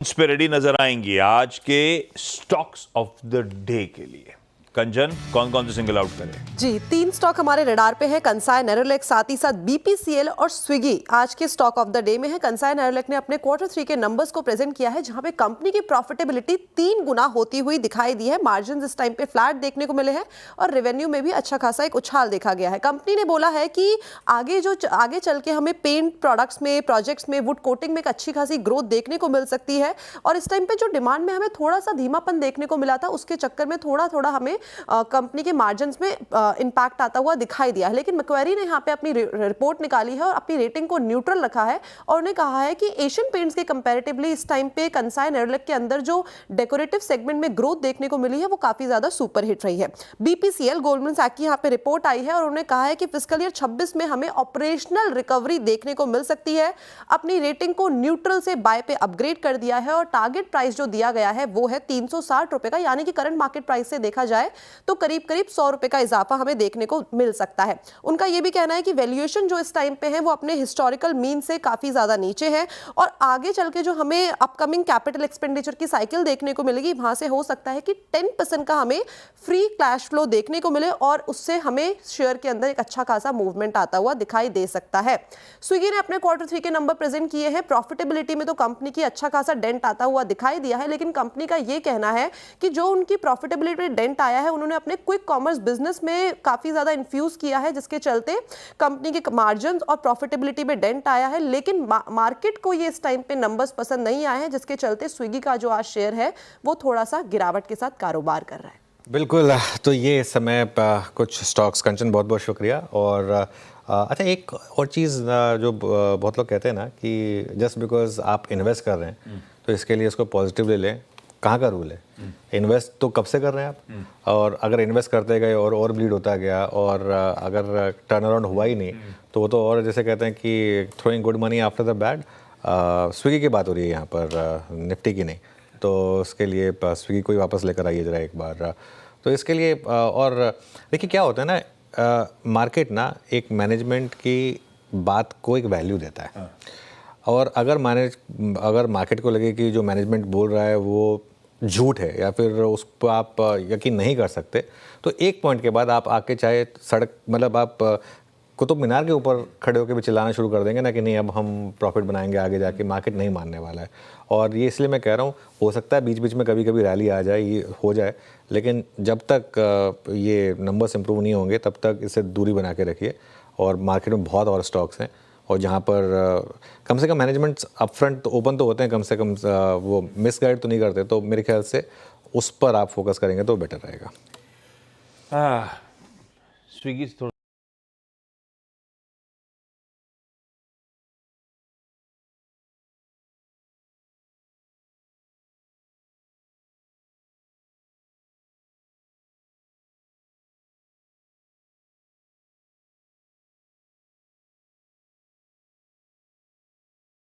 इंस्पिरेडी नजर आएंगी आज के स्टॉक्स ऑफ द डे के लिए। कंचन, कौन कौन से सिंगल आउट करें? जी, 3 स्टॉक हमारे रडार पे है, कंसाई नेरोलैक, साथ ही साथ बीपीसीएल और स्विगी आज के स्टॉक ऑफ द डे में है। कंसाई नेरोलैक ने अपने Q3 के नंबर्स को प्रेजेंट किया है, जहां पे कंपनी की प्रॉफिटेबिलिटी 3 गुना होती हुई दिखाई दी है। मार्जिन इस टाइम पे फ्लैट देखने को मिले हैं और रेवेन्यू में भी अच्छा खासा एक उछाल देखा गया है। कंपनी ने बोला है कि आगे चल के हमें पेंट प्रोडक्ट्स में, प्रोजेक्ट्स में, वुड कोटिंग में एक अच्छी खासी ग्रोथ देखने को मिल सकती है। और इस टाइम पे जो डिमांड में हमें थोड़ा सा धीमापन देखने को मिला था, उसके चक्कर में थोड़ा हमें कंपनी के मार्जिन्स में इंपैक्ट आता हुआ दिखाई दिया है। लेकिन मैक्वेरी ने यहाँ पे अपनी रिपोर्ट निकाली है और अपनी रेटिंग को न्यूट्रल रखा है और उन्हें कहा है कि एशियन पेंट्स के कंपैरेटिवली इस टाइम पे कंसाई नेरोलैक के अंदर जो डेकोरेटिव सेगमेंट में ग्रोथ देखने को मिली है वो काफी ज्यादा सुपर हिट रही है। बीपीसीएल, गोल्डमैन सैक्स की यहाँ पे रिपोर्ट आई है और उन्होंने कहा है कि फिस्कल ईयर 26 में हमें ऑपरेशनल रिकवरी देखने को मिल सकती है। अपनी रेटिंग को न्यूट्रल से बाय पे अपग्रेड कर दिया है और टारगेट प्राइस जो दिया गया है वो है 360 रुपए का, यानी कि करंट मार्केट प्राइस से देखा जाए तो करीब 100 रुपए का इजाफा हमें देखने को मिल सकता है। उनका यह भी कहना है कि वैल्यूएशन जो इस टाइम पे है वो अपने हिस्टोरिकल मीन से काफी ज्यादा नीचे है और आगे चल के जो हमें अपकमिंग कैपिटल एक्सपेंडिचर की साइकिल देखने को मिलेगी, वहां से हो सकता है कि 10% का हमें फ्री कैश फ्लो देखने को मिले और उससे हमें शेयर के अंदर एक अच्छा खासा मूवमेंट आता हुआ दिखाई दे सकता है। स्विगी ने अपने Q3 के नंबर प्रेजेंट किए हैं। प्रॉफिटेबिलिटी में तो कंपनी की अच्छा खासा डेंट आता हुआ दिखाई दिया है, लेकिन कंपनी का यह कहना है कि जो उनकी प्रॉफिटेबिलिटी डेंट आया है उन्होंने अपने क्विक कॉमर्स बिजनेस में काफी ज्यादा इन्फ्यूज किया है, जिसके चलते कंपनी के मार्जिन और प्रॉफिटेबिलिटी में डेंट आया है। लेकिन मार्केट को ये इस टाइम पे नंबर्स पसंद नहीं आए हैं, जिसके चलते स्विगी का जो आज शेयर है वो थोड़ा सा गिरावट के साथ कारोबार कर रहा है। बिल्कुल, तो ये इस समय कुछ स्टॉक्स। कंचन, बहुत बहुत शुक्रिया। और अच्छा, एक और चीज़ जो बहुत लोग कहते हैं ना कि जस्ट बिकॉज आप इन्वेस्ट कर रहे हैं तो इसके लिए इसको पॉजिटिवली लें। कहाँ का रूल है? इन्वेस्ट तो कब से कर रहे हैं आप, और अगर इन्वेस्ट करते गए और ब्लीड होता गया और अगर टर्न अराउंड हुआ ही नहीं तो वो तो, और जैसे कहते हैं कि throwing good money after the bad. Swiggy की बात हो रही है यहाँ पर, निफ्टी की नहीं। तो उसके लिए स्विगी को ही वापस लेकर आइए जरा एक बार। तो इसके लिए और देखिए क्या होता है ना, मार्केट ना एक मैनेजमेंट की बात को एक वैल्यू देता है। और अगर मार्केट को लगे कि जो मैनेजमेंट बोल रहा है वो झूठ है या फिर उस पर आप यकीन नहीं कर सकते, तो एक पॉइंट के बाद आप आके चाहे सड़क, मतलब आप कुतुब मीनार के ऊपर खड़े होकर भी चिल्लाना शुरू कर देंगे ना कि नहीं अब हम प्रॉफिट बनाएंगे आगे जाके। मार्केट नहीं मानने वाला है। और ये इसलिए मैं कह रहा हूँ, हो सकता है बीच बीच में कभी कभी रैली आ जाए, ये हो जाए, लेकिन जब तक ये नंबर्स इंप्रूव नहीं होंगे तब तक इससे दूरी बना के रखिए। और मार्केट में बहुत और स्टॉक्स हैं और जहाँ पर कम से कम मैनेजमेंट अपफ्रंट तो ओपन तो होते हैं, कम से कम वो मिसगाइड तो नहीं करते, तो मेरे ख्याल से उस पर आप फोकस करेंगे तो बेटर रहेगा। स्विगी